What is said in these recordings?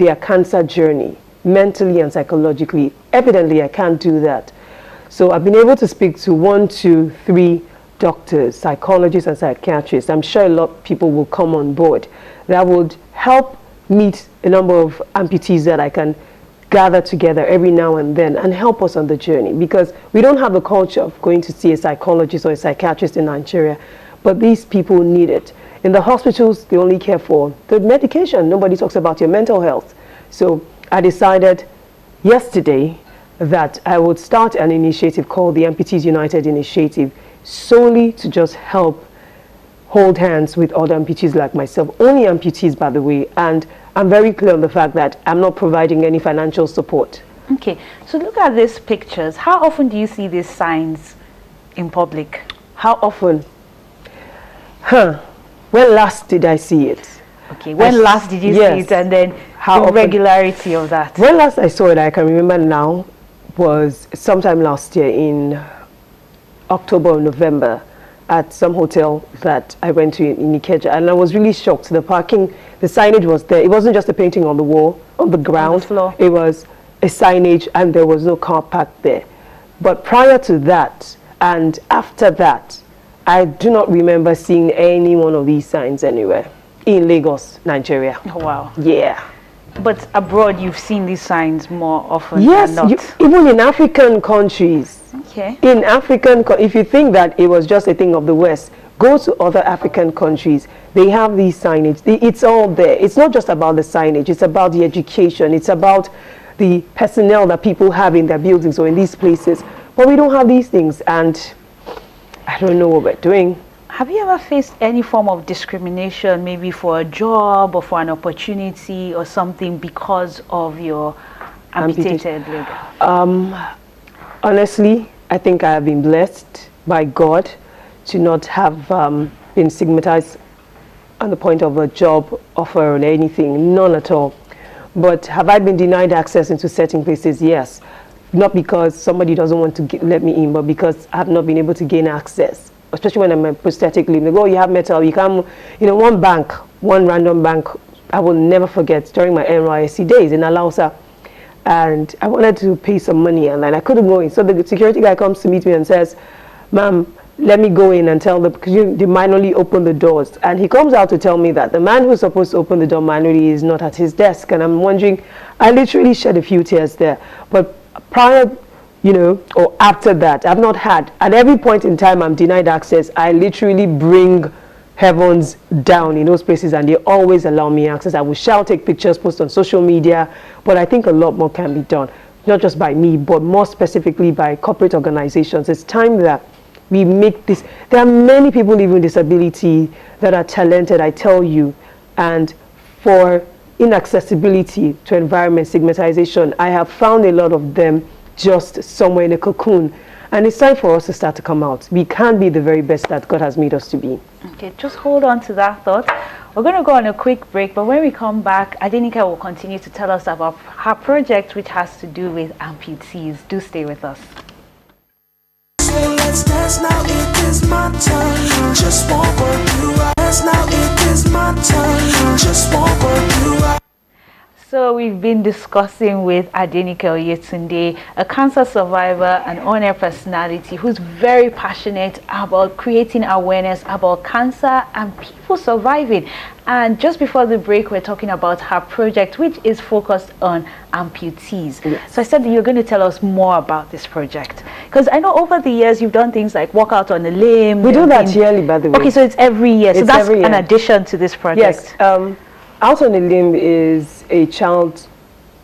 their cancer journey, mentally and psychologically. Evidently, I can't do that. So I've been able to speak to 1, 2, 3 doctors, psychologists and psychiatrists. I'm sure a lot of people will come on board that would help meet a number of amputees that I can gather together every now and then and help us on the journey, because we don't have the culture of going to see a psychologist or a psychiatrist in Nigeria, but these people need it. In the hospitals, they only care for the medication. Nobody talks about your mental health. So I decided yesterday that I would start an initiative called the Amputees United Initiative, solely to just help hold hands with other amputees like myself. Only amputees, by the way, and I'm very clear on the fact that I'm not providing any financial support. Okay, so look at these pictures. How often do you see these signs in public? How often? When last did I see it? Okay, when last did you see it, and then how the regularity of that? When last I saw it, I can remember now, was sometime last year in October or November at some hotel that I went to in Ikeja, and I was really shocked. The parking, the signage was there. It wasn't just a painting on the wall, on the ground. On the floor. It was a signage, and there was no car parked there. But prior to that and after that, I do not remember seeing any one of these signs anywhere in Lagos, Nigeria. Oh, wow. Yeah. But abroad, you've seen these signs more often Yes, than not. even in African countries. Okay. In if you think that it was just a thing of the West, go to other African countries. They have these signage. It's all there. It's not just about the signage. It's about the education. It's about the personnel that people have in their buildings or in these places. But we don't have these things, and I don't know what we're doing. Have you ever faced any form of discrimination, maybe for a job or for an opportunity or something, because of your amputated leg? Honestly, I think I have been blessed by God to not have been stigmatized on the point of a job offer or anything, none at all. But have I been denied access into certain places? Yes. Not because somebody doesn't want to let me in, but because I have not been able to gain access, especially when I'm a prosthetic limb. They go, oh, you have metal, you can't, one random bank, I will never forget, during my NYSC days in Alausa, and I wanted to pay some money, and then I couldn't go in. So the security guy comes to meet me and says, ma'am, let me go in and tell them, because they manually open the doors. And he comes out to tell me that the man who's supposed to open the door manually is not at his desk. And I'm wondering, I literally shed a few tears there. But prior, or after that, I've not had, at every point in time I'm denied access, I literally bring heavens down in those places, and they always allow me access. I will shall take pictures, post on social media, but I think a lot more can be done, not just by me, but more specifically by corporate organizations. It's time that we make this. There are many people living with disability that are talented, I tell you, and for inaccessibility to environment, stigmatization, I have found a lot of them just somewhere in a cocoon. And it's time for us to start to come out. We can be the very best that God has made us to be. Okay, just hold on to that thought. We're going to go on a quick break, but when we come back, Adenika will continue to tell us about her project, which has to do with amputees. Do stay with us. So let's dance now, it is my turn. Just won't work you out. Dance now, it is my turn. Just won't work you out. So we've been discussing with Adenika Oyetunde, a cancer survivor and on-air personality who's very passionate about creating awareness about cancer and people surviving. And just before the break, we're talking about her project, which is focused on amputees. Yes. So I said that you're going to tell us more about this project, because I know over the years you've done things like walk out on a limb. We do that yearly, by the way. Okay, so it's every year. So that's an addition to this project. Yes. Out on a Limb is a child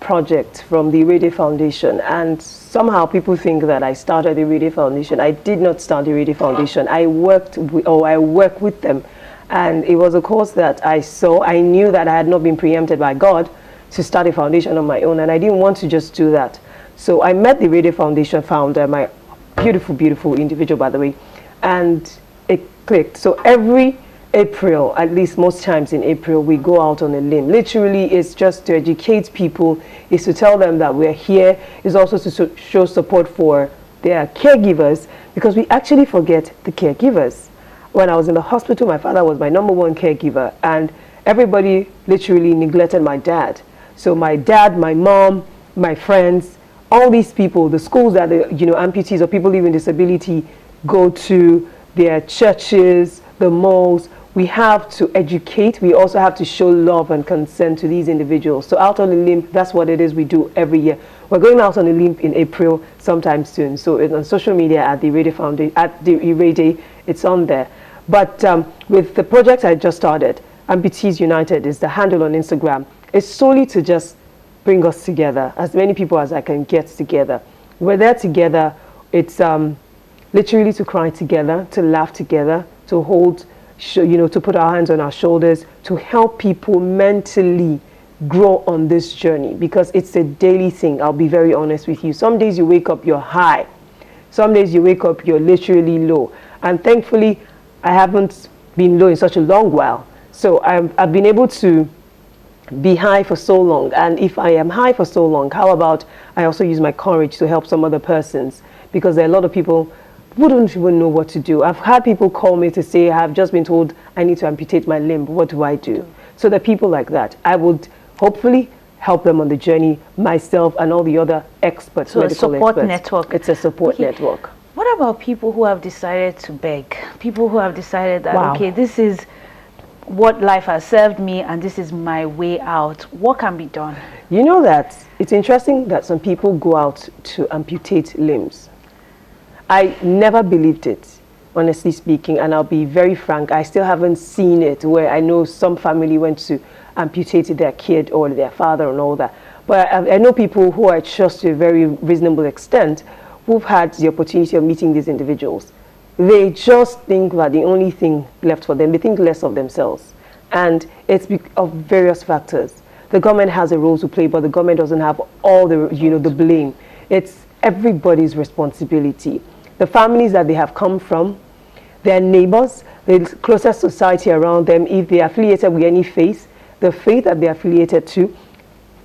project from the Radio Foundation, and somehow people think that I started the Radio Foundation. I did not start the Radio Foundation. I work with them, and it was a cause that I saw. I knew that I had not been preempted by God to start a foundation on my own, and I didn't want to just do that. So I met the Radio Foundation founder, my beautiful individual, by the way, and it clicked. So every April, at least most times in April, we go out on a limb. Literally, it's just to educate people, is to tell them that we're here, is also to show support for their caregivers, because we actually forget the caregivers. When I was in the hospital, my father was my #1 caregiver, and everybody literally neglected my dad. So my dad, my mom, my friends, all these people, the schools that the, amputees or people living with disability go to, their churches, the malls, we have to educate. We also have to show love and consent to these individuals. So out on a limb, that's what it is we do every year. We're going out on a limb in April sometime soon. So it's on social media at the Radio Foundation, at the Radio, it's on there. But with the project I just started, Amputees United is the handle on Instagram. It's solely to just bring us together, as many people as I can get together. We're there together. It's literally to cry together, to laugh together, to hold, to put our hands on our shoulders, to help people mentally grow on this journey, because it's a daily thing. I'll be very honest with you. Some days you wake up, you're high. Some days you wake up, you're literally low. And thankfully, I haven't been low in such a long while. So I've been able to be high for so long. And if I am high for so long, how about I also use my courage to help some other persons? Because there are a lot of people who don't even know what to do. I've had people call me to say, I've just been told I need to amputate my limb. What do I do? So there are people like that. I would hopefully help them on the journey, myself and all the other experts, so medical a support experts. network. It's a support network. What about people who have decided to beg? People who have decided that, Wow. okay, this is what life has served me and this is my way out. What can be done? You know that it's interesting that some people go out to amputate limbs. I never believed it, honestly speaking, and I'll be very frank, I still haven't seen it where I know some family went to amputate their kid or their father and all that. But I know people who I trust to a very reasonable extent who've had the opportunity of meeting these individuals. They just think that the only thing left for them, they think less of themselves. And it's of various factors. The government has a role to play, but the government doesn't have all the, the blame. It's everybody's responsibility. The families that they have come from, their neighbors, the closest society around them, if they are affiliated with any faith, the faith that they're affiliated to,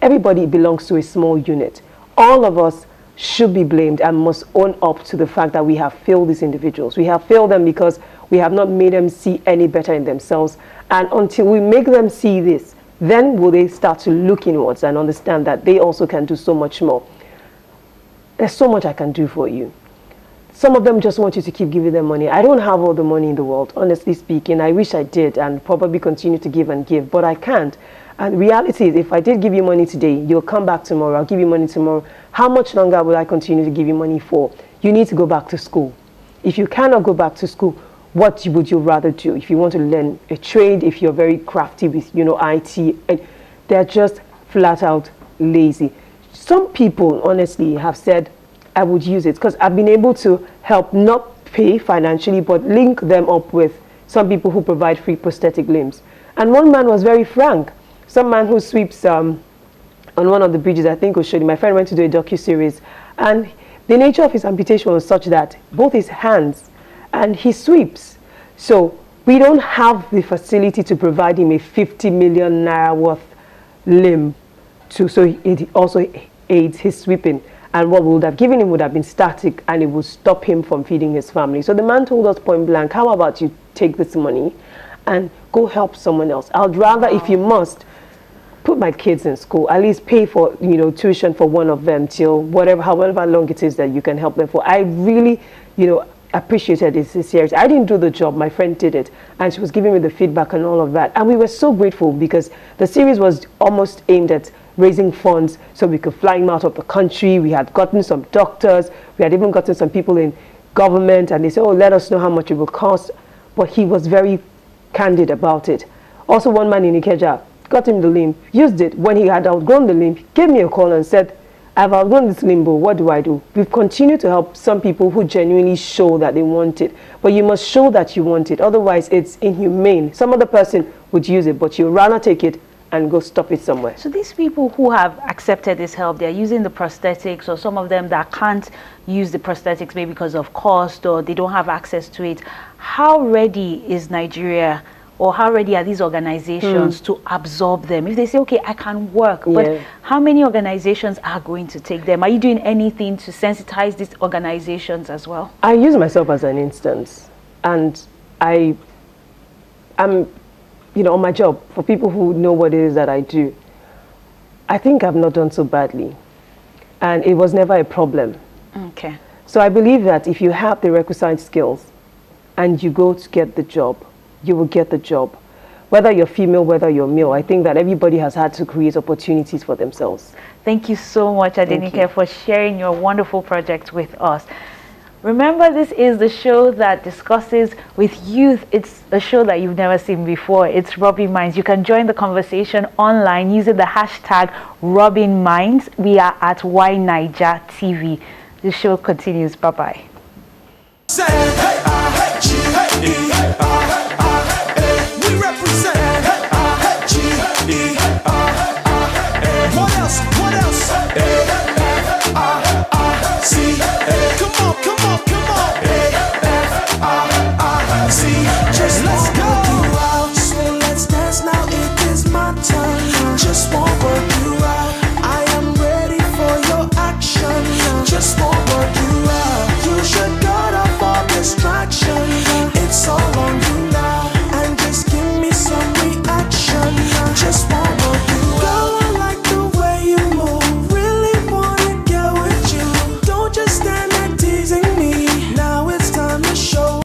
everybody belongs to a small unit. All of us should be blamed and must own up to the fact that we have failed these individuals. We have failed them because we have not made them see any better in themselves. And until we make them see this, then will they start to look inwards and understand that they also can do so much more. There's so much I can do for you. Some of them just want you to keep giving them money. I don't have all the money in the world, honestly speaking. I wish I did and probably continue to give and give, but I can't. And reality is, if I did give you money today, you'll come back tomorrow, I'll give you money tomorrow. How much longer will I continue to give you money for? You need to go back to school. If you cannot go back to school, what would you rather do? If you want to learn a trade, if you're very crafty with, IT, and they're just flat out lazy. Some people, honestly, have said, I would use it because I've been able to help not pay financially, but link them up with some people who provide free prosthetic limbs. And one man was very frank. Some man who sweeps on one of the bridges, I think was showing. My friend went to do a docu-series, and the nature of his amputation was such that both his hands and he sweeps. So we don't have the facility to provide him a 50 million naira worth limb so it also aids his sweeping. And what we would have given him would have been static, and it would stop him from feeding his family. So the man told us point blank, how about you take this money and go help someone else? I'd rather, if you must, put my kids in school, at least pay for, tuition for one of them till however long it is that you can help them for. I really, appreciated his sincerity. I didn't do the job, my friend did it, and she was giving me the feedback and all of that. And we were so grateful because the series was almost aimed at raising funds so we could fly him out of the country. We had gotten some doctors, we had even gotten some people in government, and they said, oh, let us know how much it will cost. But he was very candid about it. Also, one man in Ikeja got him the limb, used it. When he had outgrown the limb, he gave me a call and said, I've outgrown this limbo, what do I do? We've continued to help some people who genuinely show that they want it, but you must show that you want it, otherwise it's inhumane. Some other person would use it, but you'd rather take it and go stop it somewhere. So these people who have accepted this help, they're using the prosthetics, or some of them that can't use the prosthetics maybe because of cost or they don't have access to it. How ready is Nigeria, or how ready are these organizations to absorb them? If they say, okay, I can work, but how many organizations are going to take them? Are you doing anything to sensitize these organizations as well? I use myself as an instance, and I'm on my job, for people who know what it is that I do, I think I've not done so badly. And it was never a problem. Okay. So I believe that if you have the requisite skills and you go to get the job, you will get the job. Whether you're female, whether you're male, I think that everybody has had to create opportunities for themselves. Thank you so much, Adenike, for sharing your wonderful project with us. Remember, this is the show that discusses with youth. It's a show that you've never seen before. It's Rubbing Minds. You can join the conversation online using the hashtag Rubbing Minds. We are at YNiger TV. The show continues. Bye-bye. We represent What else? What else?